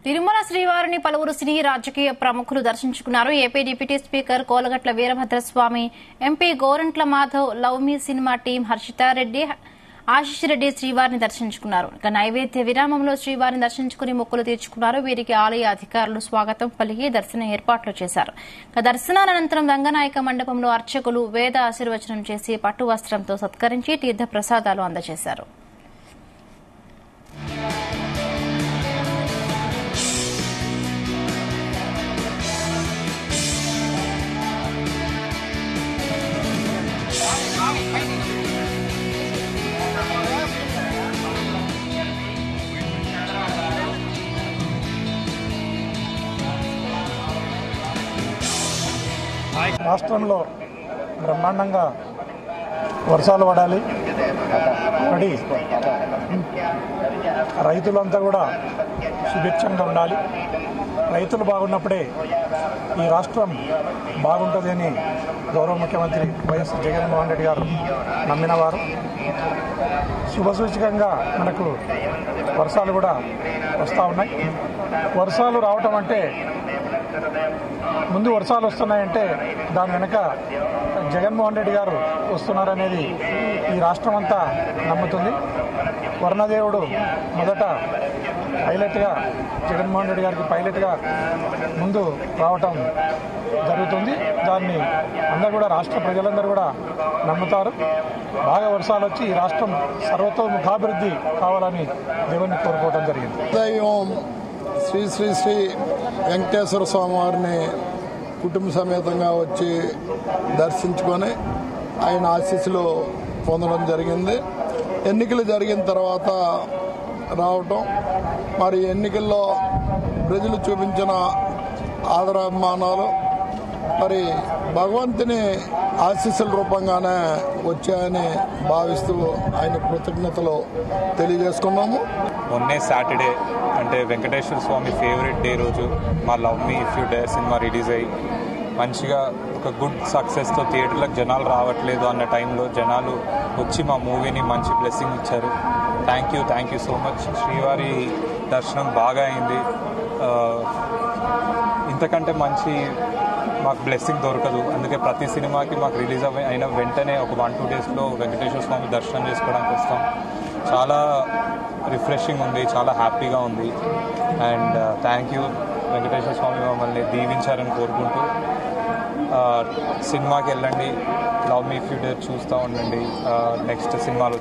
తిరుమల శ్రీవారిని పలువురు సినీ రాజకీయ ప్రముఖులు దర్శించుకున్నారు. AP deputy speaker Kolagatla Veerabhadraswamy, MP Gorantla Madhav, love మీ సినిమా టీం హర్షితారెడ్డి, ఆశిష్ రెడ్డి శ్రీవారిని దర్శించుకున్నారు. ఇక నైవేద్య విరామంలో శ్రీవారిని దర్శించుకుని మొక్కులు తీర్చుకున్నారు. వీరికి ఆలయ అధికారులు స్వాగతం పలికి దర్శన ఏర్పాట్లు చేశారు. ఇక దర్శనానంతరం రంగనాయక మండపంలో అర్చకులు వేద ఆశీర్వచనం చేసి పట్టు వస్త్రంతో సత్కరించి తీర్థ ప్రసాదాలు అందజేశారు. రాష్ట్రంలో బ్రహ్మాండంగా వర్షాలు పడాలి, పడి రైతులంతా కూడా సుభిక్షంగా ఉండాలి. రైతులు బాగున్నప్పుడే ఈ రాష్ట్రం బాగుంటుంది అని గౌరవ ముఖ్యమంత్రి వైఎస్ జగన్మోహన్ రెడ్డి గారు నమ్మినవారు. శుభసూచకంగా మనకు వర్షాలు కూడా వస్తూ ఉన్నాయి. వర్షాలు రావటం అంటే ముందు వర్షాలు వస్తున్నాయంటే దాని వెనక జగన్మోహన్ రెడ్డి గారు వస్తున్నారనేది ఈ రాష్ట్రం అంతా నమ్ముతుంది. వర్ణదేవుడు మొదట పైలట్గా జగన్మోహన్ రెడ్డి గారికి పైలట్గా ముందు రావటం జరుగుతుంది. దాన్ని అందరూ కూడా రాష్ట్ర ప్రజలందరూ కూడా నమ్ముతారు. బాగా వర్షాలు వచ్చి ఈ రాష్ట్రం సర్వతోముఖాభివృద్ధి కావాలని దేవుణ్ణి కోరుకోవడం జరిగింది. శ్రీ శ్రీ శ్రీ వెంకటేశ్వర స్వామి వారిని కుటుంబ సమేతంగా వచ్చి దర్శించుకొని ఆయన ఆశీస్సులు పొందడం జరిగింది. ఎన్నికలు జరిగిన తర్వాత రావటం, మరి ఎన్నికల్లో ప్రజలు చూపించిన ఆదరాభిమానాలు మరి భగవంతుని ఆశీస్సుల రూపంగానే వచ్చాయని భావిస్తూ ఆయన కృతజ్ఞతలు తెలియజేసుకున్నాము. మొన్నే సాటర్డే అంటే వెంకటేశ్వర స్వామి ఫేవరెట్ డే రోజు మా love me if you dare cinema release అయ్యి మంచిగా ఒక గుడ్ సక్సెస్తో థియేటర్లకు జనాలు రావట్లేదు అన్న టైంలో జనాలు వచ్చి మా మూవీని మంచి బ్లెస్సింగ్ ఇచ్చారు. Thank you so much. శ్రీవారి దర్శనం బాగా అయింది. ఇంతకంటే మంచి మాకు బ్లెస్సింగ్ దొరకదు. అందుకే ప్రతి సినిమాకి మాకు రిలీజ్ అయిన వెంటనే ఒక 1-2 డేస్లో వెంకటేశ్వర స్వామి దర్శనం చేసుకోవడానికి వస్తాం. చాలా రిఫ్రెషింగ్ ఉంది, చాలా హ్యాపీగా ఉంది. అండ్ థ్యాంక్ యూ వెంకటేశ్వర స్వామి మమ్మల్ని దీవించారని కోరుకుంటూ సినిమాకి వెళ్ళండి, love me if you dare చూస్తూ ఉండండి. నెక్స్ట్ సినిమాలు